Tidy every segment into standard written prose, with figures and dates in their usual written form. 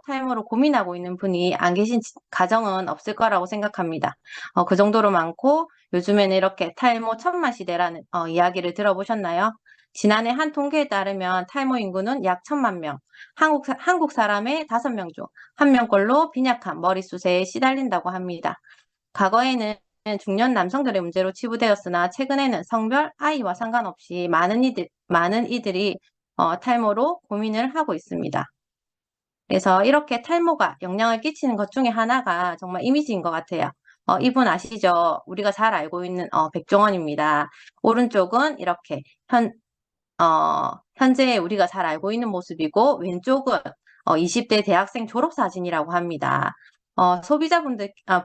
탈모로 고민하고 있는 분이 안 계신 가정은 없을 거라고 생각합니다. 그 정도로 많고 요즘에는 이렇게 탈모 천만 시대라는 이야기를 들어보셨나요? 지난해 한 통계에 따르면 탈모 인구는 약 1,000만 명, 한국 사람의 5명 중 1명꼴로 빈약한 머리숱에 시달린다고 합니다. 과거에는 중년 남성들의 문제로 치부되었으나 최근에는 성별, 아이와 상관없이 많은 이들이 탈모로 고민을 하고 있습니다. 그래서 이렇게 탈모가 영향을 끼치는 것 중에 하나가 정말 이미지인 것 같아요. 이분 아시죠? 우리가 잘 알고 있는 백종원입니다. 오른쪽은 이렇게 현재 우리가 잘 알고 있는 모습이고 왼쪽은 20대 대학생 졸업 사진이라고 합니다.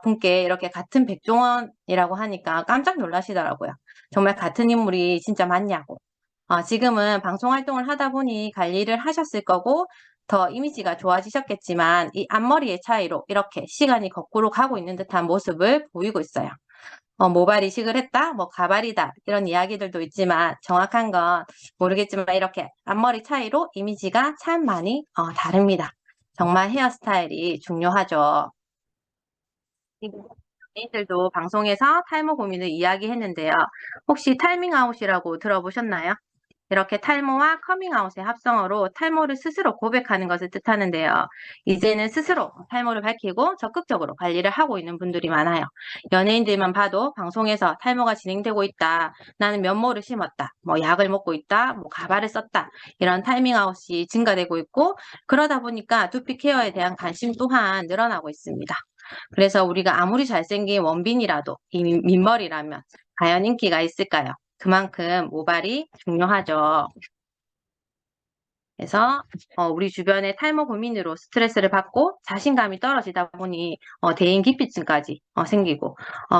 분께 이렇게 같은 백종원이라고 하니까 깜짝 놀라시더라고요. 정말 같은 인물이 진짜 맞냐고. 지금은 방송 활동을 하다 보니 관리를 하셨을 거고 더 이미지가 좋아지셨겠지만 이 앞머리의 차이로 이렇게 시간이 거꾸로 가고 있는 듯한 모습을 보이고 있어요. 모발 이식을 했다, 뭐 가발이다 이런 이야기들도 있지만 정확한 건 모르겠지만 이렇게 앞머리 차이로 이미지가 참 많이 다릅니다. 정말 헤어스타일이 중요하죠. 연예인들도 방송에서 탈모 고민을 이야기했는데요. 혹시 탈밍아웃이라고 들어보셨나요? 이렇게 탈모와 커밍아웃의 합성어로 탈모를 스스로 고백하는 것을 뜻하는데요. 이제는 스스로 탈모를 밝히고 적극적으로 관리를 하고 있는 분들이 많아요. 연예인들만 봐도 방송에서 탈모가 진행되고 있다. 나는 면모를 심었다. 뭐 약을 먹고 있다. 뭐 가발을 썼다. 이런 타이밍아웃이 증가되고 있고 그러다 보니까 두피 케어에 대한 관심 또한 늘어나고 있습니다. 그래서 우리가 아무리 잘생긴 원빈이라도 이 민머리라면 과연 인기가 있을까요? 그만큼 모발이 중요하죠. 그래서 우리 주변의 탈모 고민으로 스트레스를 받고 자신감이 떨어지다 보니 대인 기피증까지 생기고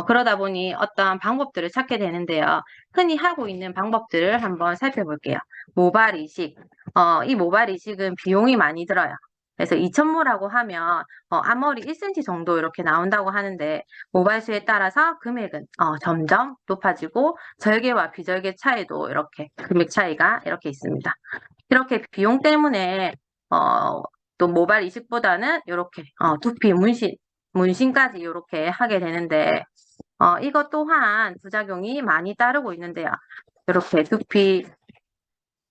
그러다 보니 어떠한 방법들을 찾게 되는데요. 흔히 하고 있는 방법들을 한번 살펴볼게요. 모발 이식. 이 모발 이식은 비용이 많이 들어요. 그래서 2,000모라고 하면 앞머리 1cm 정도 이렇게 나온다고 하는데 모발수에 따라서 금액은 점점 높아지고 절개와 비절개 차이도 이렇게 금액 차이가 이렇게 있습니다. 이렇게 비용 때문에 어, 또 모발 이식보다는 이렇게 두피 문신까지 이렇게 하게 되는데 이것 또한 부작용이 많이 따르고 있는데요. 이렇게 두피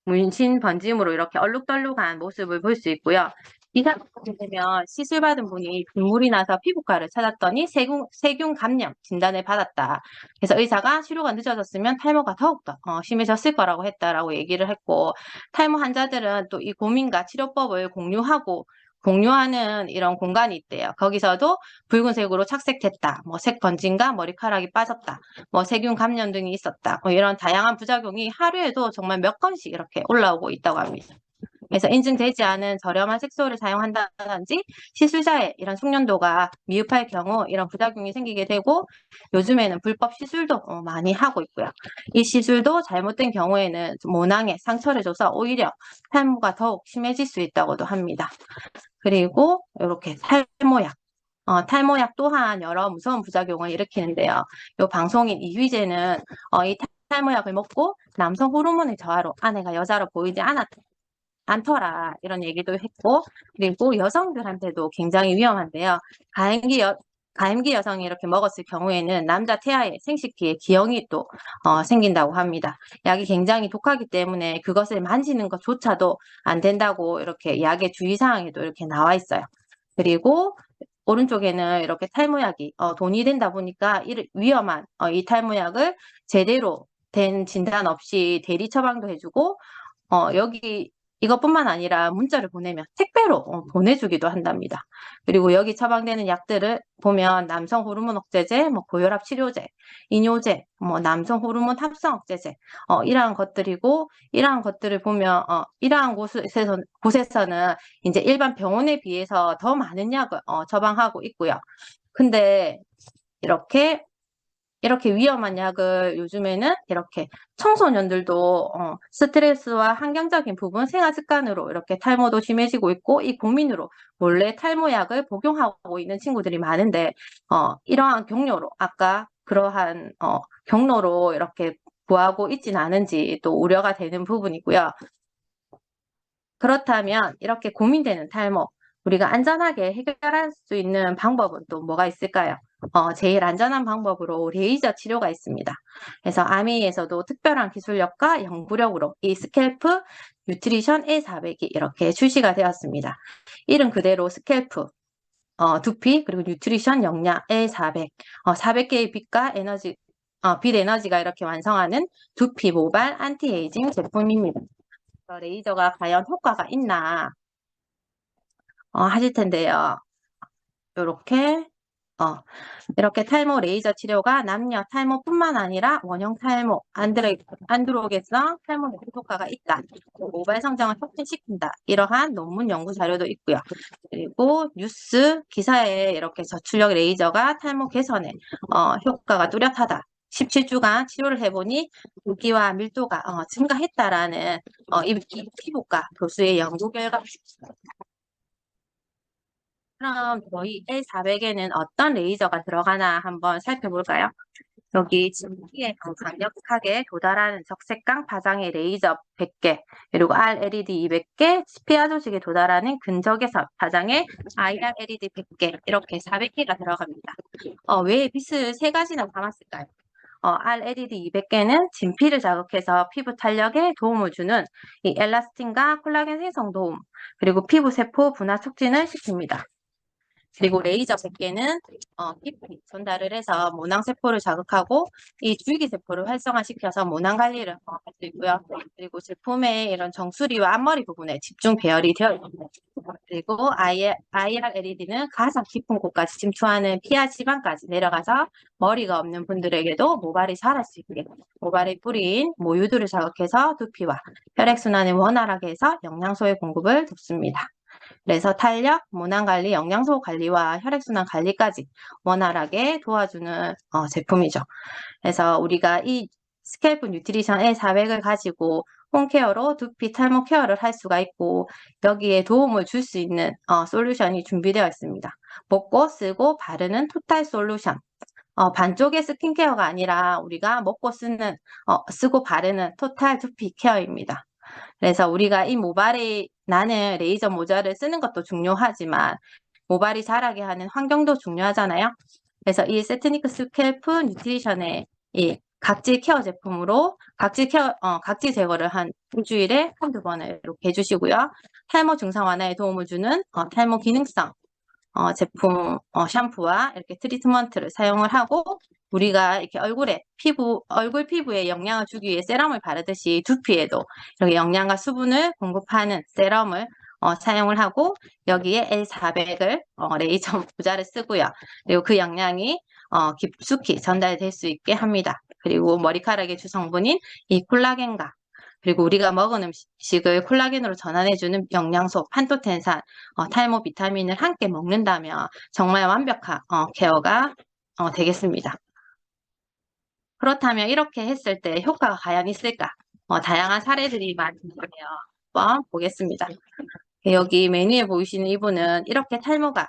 문신 번짐으로 이렇게 얼룩덜룩한 모습을 볼 수 있고요. 이 상태가 되면 시술받은 분이 빗물이 나서 피부과를 찾았더니 세균 감염 진단을 받았다. 그래서 의사가 치료가 늦어졌으면 탈모가 더욱더 심해졌을 거라고 했다라고 얘기를 했고 탈모 환자들은 또 이 고민과 치료법을 공유하는 이런 공간이 있대요. 거기서도 붉은색으로 착색됐다, 뭐 색 번짐과 머리카락이 빠졌다, 뭐 세균 감염 등이 있었다. 뭐 이런 다양한 부작용이 하루에도 정말 몇 건씩 이렇게 올라오고 있다고 합니다. 그래서 인증되지 않은 저렴한 색소를 사용한다든지 시술자의 이런 숙련도가 미흡할 경우 이런 부작용이 생기게 되고 요즘에는 불법 시술도 많이 하고 있고요. 이 시술도 잘못된 경우에는 모낭에 상처를 줘서 오히려 탈모가 더욱 심해질 수 있다고도 합니다. 그리고 이렇게 탈모약. 탈모약 또한 여러 무서운 부작용을 일으키는데요. 이 방송인 이휘재는 이 탈모약을 먹고 남성 호르몬의 저하로 아내가 여자로 보이지 않더라 이런 얘기도 했고 그리고 여성들한테도 굉장히 위험한데요. 가임기 여성이 이렇게 먹었을 경우에는 남자 태아의 생식기에 기형이 또 생긴다고 합니다. 약이 굉장히 독하기 때문에 그것을 만지는 것조차도 안 된다고 이렇게 약의 주의사항에도 이렇게 나와 있어요. 그리고 오른쪽에는 이렇게 탈모약이 돈이 된다 보니까 위험한 이 탈모약을 제대로 된 진단 없이 대리 처방도 해주고 여기 이것뿐만 아니라 문자를 보내면 택배로 보내주기도 한답니다. 그리고 여기 처방되는 약들을 보면 남성 호르몬 억제제, 뭐 고혈압 치료제, 이뇨제, 뭐 남성 호르몬 합성 억제제 이러한 것들이고 이러한 것들을 보면 이러한 곳에서는 이제 일반 병원에 비해서 더 많은 약을 처방하고 있고요. 근데 이렇게 위험한 약을 요즘에는 이렇게 청소년들도 스트레스와 환경적인 부분, 생활 습관으로 이렇게 탈모도 심해지고 있고 이 고민으로 몰래 탈모약을 복용하고 있는 친구들이 많은데 이러한 경로로 아까 그러한 경로로 이렇게 구하고 있진 않은지 또 우려가 되는 부분이고요. 그렇다면 이렇게 고민되는 탈모 우리가 안전하게 해결할 수 있는 방법은 또 뭐가 있을까요? 제일 안전한 방법으로 레이저 치료가 있습니다. 그래서 아미에서도 특별한 기술력과 연구력으로 이 스캘프 뉴트리션 A400이 이렇게 출시가 되었습니다. 이름 그대로 스캘프, 두피, 그리고 뉴트리션 영양 A400, 400개의 빛과 에너지, 빛 에너지가 이렇게 완성하는 두피 모발 안티에이징 제품입니다. 레이저가 과연 효과가 있나 하실 텐데요. 요렇게 어, 이렇게 탈모 레이저 치료가 남녀 탈모뿐만 아니라 원형 탈모, 안드로게성 탈모 내에 효과가 있다. 모발 성장을 촉진시킨다. 이러한 논문 연구 자료도 있고요. 그리고 뉴스 기사에 이렇게 저출력 레이저가 탈모 개선에 효과가 뚜렷하다. 17주간 치료를 해보니 붓기와 밀도가 증가했다라는 이 피부과 교수의 연구 결과가 있습니다. 그럼 저희 L400에는 어떤 레이저가 들어가나 한번 살펴볼까요? 여기 진피에 강력하게 도달하는 적색강 파장의 레이저 100개, 그리고 RLED 200개, 피하 조직에 도달하는 근적외선 파장의 IR-LED 100개, 이렇게 400개가 들어갑니다. 왜 빛을 세 가지나 담았을까요? RLED 200개는 진피를 자극해서 피부 탄력에 도움을 주는 이 엘라스틴과 콜라겐 생성 도움, 그리고 피부 세포 분화 촉진을 시킵니다. 그리고 레이저 100개는 깊이 전달을 해서 모낭세포를 자극하고 이 줄기세포를 활성화시켜서 모낭 관리를 할 수 있고요. 그리고 제품의 이런 정수리와 앞머리 부분에 집중 배열이 되어 있습니다. 그리고 IR-LED는 가장 깊은 곳까지 침투하는 피하 지방까지 내려가서 머리가 없는 분들에게도 모발이 자랄 수 있게 모발에 뿌린 모유들을 자극해서 두피와 혈액순환을 원활하게 해서 영양소의 공급을 돕습니다. 그래서 탄력, 모낭관리, 영양소 관리와 혈액순환 관리까지 원활하게 도와주는 제품이죠. 그래서 우리가 이 스캘프 뉴트리션 A400을 가지고 홈케어로 두피 탈모 케어를 할 수가 있고 여기에 도움을 줄 수 있는 솔루션이 준비되어 있습니다. 먹고 쓰고 바르는 토탈 솔루션. 반쪽의 스킨케어가 아니라 우리가 먹고 쓰고 바르는 토탈 두피 케어입니다. 그래서 우리가 이 모발이 나는 레이저 모자를 쓰는 것도 중요하지만 모발이 자라게 하는 환경도 중요하잖아요. 그래서 이 세트니크 스캘프 뉴트리션의 이 각질 케어 제품으로 각질 제거를 한 일주일에 한두 번을 이렇게 해주시고요. 탈모 증상 완화에 도움을 주는 탈모 기능성 제품 샴푸와 이렇게 트리트먼트를 사용을 하고 우리가 이렇게 얼굴 피부에 영양을 주기 위해 세럼을 바르듯이 두피에도 이렇게 영양과 수분을 공급하는 세럼을 사용을 하고 여기에 L400을 레이저 모자를 쓰고요. 그리고 그 영양이 깊숙이 전달될 수 있게 합니다. 그리고 머리카락의 주성분인 이 콜라겐과 그리고 우리가 먹은 음식을 콜라겐으로 전환해주는 영양소 판토텐산, 탈모 비타민을 함께 먹는다면 정말 완벽한 케어가 되겠습니다. 그렇다면 이렇게 했을 때 효과가 과연 있을까? 다양한 사례들이 많은데요. 한번 보겠습니다. 여기 메뉴에 보이시는 이분은 이렇게 탈모가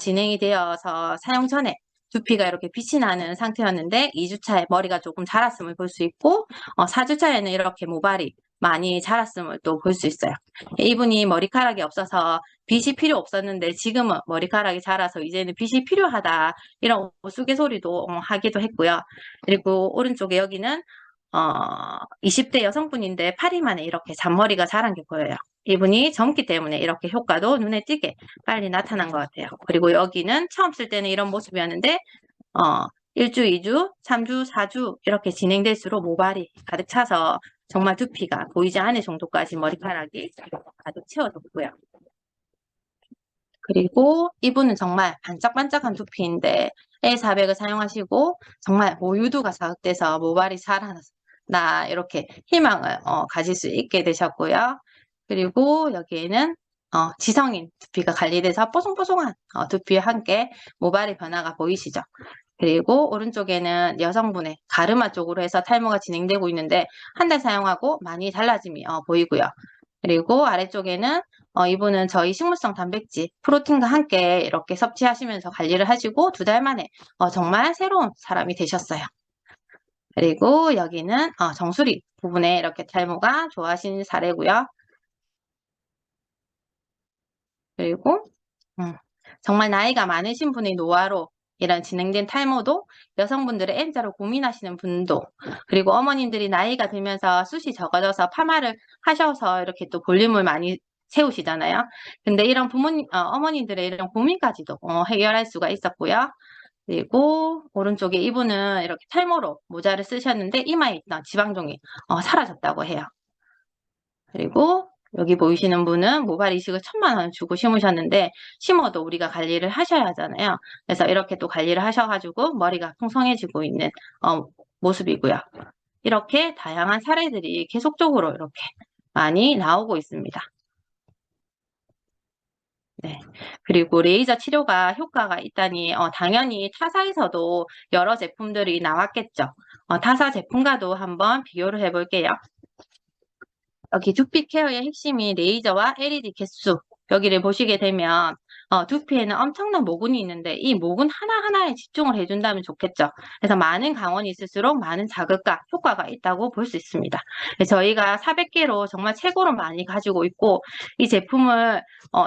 진행이 되어서 사용 전에 두피가 이렇게 빛이 나는 상태였는데 2주차에 머리가 조금 자랐음을 볼 수 있고 4주차에는 이렇게 모발이 많이 자랐음을 또 볼 수 있어요. 이분이 머리카락이 없어서 빛이 필요 없었는데 지금은 머리카락이 자라서 이제는 빛이 필요하다 이런 우스갯소리도 하기도 했고요. 그리고 오른쪽에 여기는 20대 여성분인데 8일 만에 이렇게 잔머리가 자란 게 보여요. 이분이 젊기 때문에 이렇게 효과도 눈에 띄게 빨리 나타난 것 같아요. 그리고 여기는 처음 쓸 때는 이런 모습이었는데 1주, 2주, 3주, 4주 이렇게 진행될수록 모발이 가득 차서 정말 두피가 보이지 않을 정도까지 머리카락이 가득 채워졌고요. 그리고 이분은 정말 반짝반짝한 두피인데 A400을 사용하시고 정말 모유두가 자극돼서 모발이 자라나 이렇게 희망을 가질 수 있게 되셨고요. 그리고 여기에는 지성인 두피가 관리돼서 뽀송뽀송한 두피와 함께 모발의 변화가 보이시죠? 그리고 오른쪽에는 여성분의 가르마 쪽으로 해서 탈모가 진행되고 있는데 한 달 사용하고 많이 달라짐이 보이고요. 그리고 아래쪽에는 이분은 저희 식물성 단백질, 프로틴과 함께 이렇게 섭취하시면서 관리를 하시고 2달 만에 정말 새로운 사람이 되셨어요. 그리고 여기는 정수리 부분에 이렇게 탈모가 좋아하신 사례고요. 그리고 음, 정말 나이가 많으신 분의 노화로 이런 진행된 탈모도 여성분들의 N자로 고민하시는 분도 그리고 어머님들이 나이가 들면서 숱이 적어져서 파마를 하셔서 이렇게 또 볼륨을 많이 세우시잖아요. 근데 이런 어머님들의 이런 고민까지도 해결할 수가 있었고요. 그리고 오른쪽에 이분은 이렇게 탈모로 모자를 쓰셨는데 이마에 있던 지방종이 사라졌다고 해요. 그리고 여기 보이시는 분은 모발 이식을 1,000만 원 주고 심으셨는데 심어도 우리가 관리를 하셔야 하잖아요. 그래서 이렇게 또 관리를 하셔가지고 머리가 풍성해지고 있는 모습이고요. 이렇게 다양한 사례들이 계속적으로 이렇게 많이 나오고 있습니다. 네. 그리고 레이저 치료가 효과가 있다니 당연히 타사에서도 여러 제품들이 나왔겠죠. 타사 제품과도 한번 비교를 해볼게요. 여기 두피 케어의 핵심이 레이저와 LED 개수. 여기를 보시게 되면 두피에는 엄청난 모근이 있는데 이 모근 하나하나에 집중을 해준다면 좋겠죠. 그래서 많은 강원이 있을수록 많은 자극과 효과가 있다고 볼 수 있습니다. 저희가 400개로 정말 최고로 많이 가지고 있고 이 제품을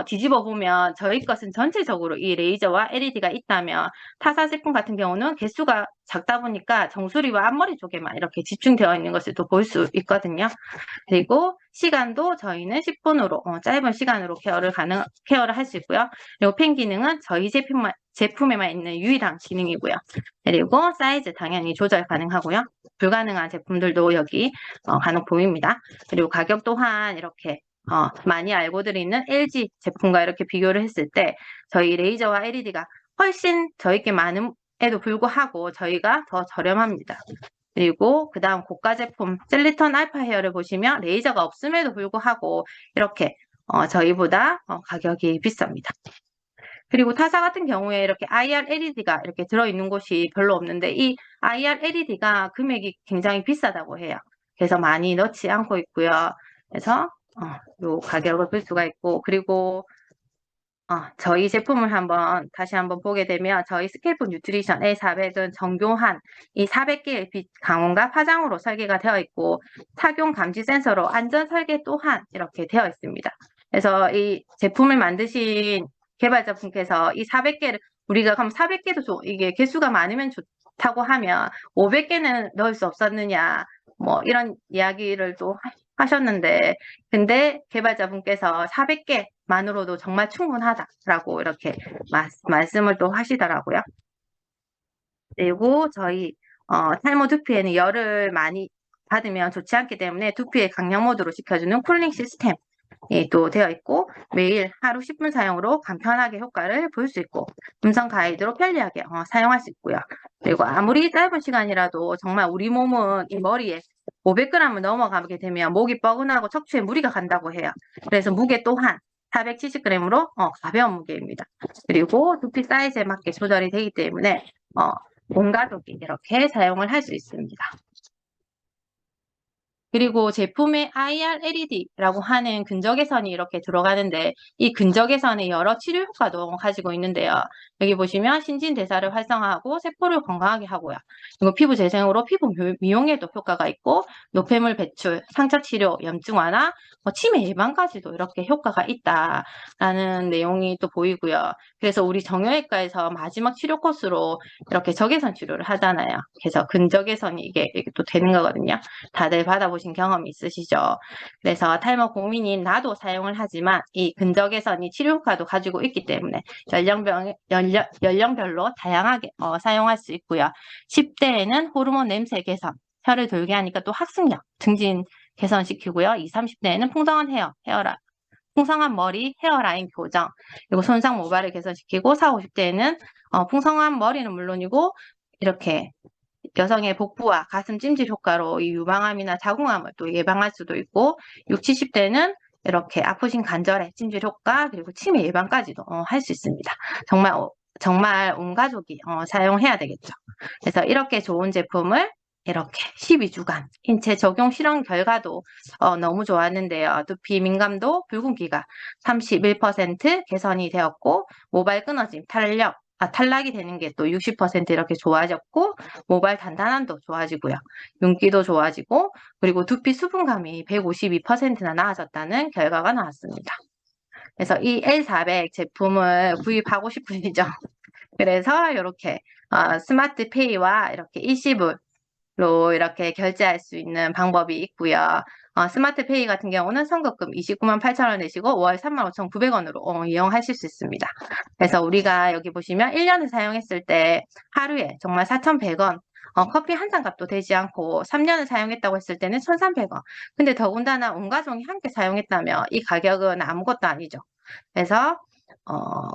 뒤집어 보면 저희 것은 전체적으로 이 레이저와 LED가 있다면 타사 제품 같은 경우는 개수가 작다 보니까 정수리와 앞머리 쪽에만 이렇게 집중되어 있는 것을 또 볼 수 있거든요. 그리고 시간도 저희는 10분으로 짧은 시간으로 케어를 할 수 있고요. 그리고 펜 기능은 저희 제품에만 있는 유일한 기능이고요. 그리고 사이즈 당연히 조절 가능하고요. 불가능한 제품들도 여기 간혹 보입니다. 그리고 가격 또한 이렇게 많이 알고들 있는 LG 제품과 이렇게 비교를 했을 때 저희 레이저와 LED가 훨씬 저희께 많음에도 불구하고 저희가 더 저렴합니다. 그리고 그 다음 고가 제품 셀리턴 알파 헤어를 보시면 레이저가 없음에도 불구하고 이렇게 저희보다 가격이 비쌉니다. 그리고 타사 같은 경우에 이렇게 IR LED가 이렇게 들어있는 곳이 별로 없는데 이 IR LED가 금액이 굉장히 비싸다고 해요. 그래서 많이 넣지 않고 있고요. 그래서 요 가격을 볼 수가 있고 그리고 저희 제품을 다시 한번 보게 되면 저희 스케일프 뉴트리션 A400은 정교한 이 400개의 빛 강원과 파장으로 설계가 되어 있고 착용 감지 센서로 안전 설계 또한 이렇게 되어 있습니다. 그래서 이 제품을 만드신 개발자분께서 이 400개를 우리가 그럼 400개도 이게 개수가 많으면 좋다고 하면 500개는 넣을 수 없었느냐 뭐 이런 이야기를 또 하셨는데 근데 개발자분께서 400개만으로도 정말 충분하다라고 이렇게 말씀을 또 하시더라고요. 그리고 저희 탈모 두피에는 열을 많이 받으면 좋지 않기 때문에 두피의 강력 모드로 지켜주는 쿨링 시스템 또 되어 있고 매일 하루 10분 사용으로 간편하게 효과를 볼 수 있고 음성 가이드로 편리하게 사용할 수 있고요. 그리고 아무리 짧은 시간이라도 정말 우리 몸은 이 머리에 500g을 넘어가게 되면 목이 뻐근하고 척추에 무리가 간다고 해요. 그래서 무게 또한 470g으로 가벼운 무게입니다. 그리고 두피 사이즈에 맞게 조절이 되기 때문에 온 가족이 이렇게 사용을 할 수 있습니다. 그리고 제품에 IR LED라고 하는 근적외선이 이렇게 들어가는데 이 근적외선의 여러 치료 효과도 가지고 있는데요. 여기 보시면 신진대사를 활성화하고 세포를 건강하게 하고요. 그리고 피부 재생으로 피부 미용에도 효과가 있고 노폐물 배출, 상처 치료, 염증 완화, 치매 예방까지도 이렇게 효과가 있다라는 내용이 또 보이고요. 그래서 우리 정형외과에서 마지막 치료 코스로 이렇게 적외선 치료를 하잖아요. 그래서 근적외선이 이게 또 되는 거거든요. 다들 받아보신 경험이 있으시죠? 그래서 탈모 고민인 나도 사용을 하지만 이 근적외선이 치료 효과도 가지고 있기 때문에 연령별로 다양하게 사용할 수 있고요. 10대에는 호르몬 냄새 개선, 혀를 돌게 하니까 또 학습력 증진 개선시키고요. 20, 30대에는 풍성한 머리, 헤어라인 교정, 그리고 손상 모발을 개선시키고 40, 50대에는 풍성한 머리는 물론이고 이렇게 여성의 복부와 가슴 찜질 효과로 이 유방암이나 자궁암을 또 예방할 수도 있고 60, 70대는 이렇게 아프신 관절의 찜질 효과 그리고 치매 예방까지도 할 수 있습니다. 정말 온 가족이 사용해야 되겠죠. 그래서 이렇게 좋은 제품을 이렇게 12주간 인체 적용 실험 결과도 너무 좋았는데요. 두피 민감도 붉은기가 31% 개선이 되었고 모발 끊어짐, 탈락이 되는 게 또 60% 이렇게 좋아졌고 모발 단단함도 좋아지고요. 윤기도 좋아지고 그리고 두피 수분감이 152%나 나아졌다는 결과가 나왔습니다. 그래서 이 L400 제품을 구입하고 싶으시죠? 그래서 이렇게 스마트페이와 이렇게 일시불로 이렇게 결제할 수 있는 방법이 있고요. 스마트페이 같은 경우는 선급금 29만 8천 원 내시고 월 35,900원으로 이용하실 수 있습니다. 그래서 우리가 여기 보시면 1년을 사용했을 때 하루에 정말 4,100원, 커피 한 잔 값도 되지 않고 3년을 사용했다고 했을 때는 1,300원. 근데 더군다나 온 가족이 함께 사용했다면 이 가격은 아무것도 아니죠. 그래서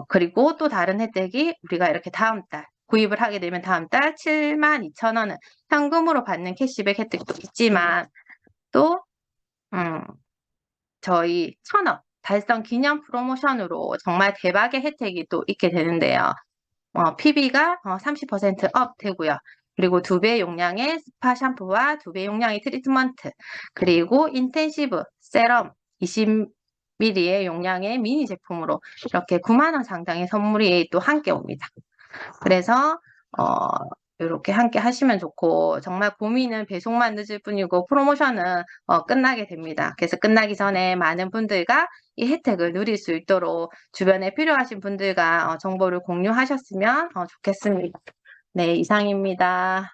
그리고 또 다른 혜택이 우리가 이렇게 다음 달 구입을 하게 되면 다음 달 72,000원은 현금으로 받는 캐시백 혜택도 있지만 또 저희 1,000원 달성 기념 프로모션으로 정말 대박의 혜택이 또 있게 되는데요. PB가 30%업 되고요. 그리고 2배 용량의 스파 샴푸와 2배 용량의 트리트먼트, 그리고 인텐시브 세럼 20ml의 용량의 미니 제품으로 이렇게 9만 원 상당의 선물이 또 함께 옵니다. 그래서 이렇게 함께 하시면 좋고, 정말 고민은 배송만 늦을 뿐이고 프로모션은 끝나게 됩니다. 그래서 끝나기 전에 많은 분들과 이 혜택을 누릴 수 있도록 주변에 필요하신 분들과 정보를 공유하셨으면 좋겠습니다. 네, 이상입니다.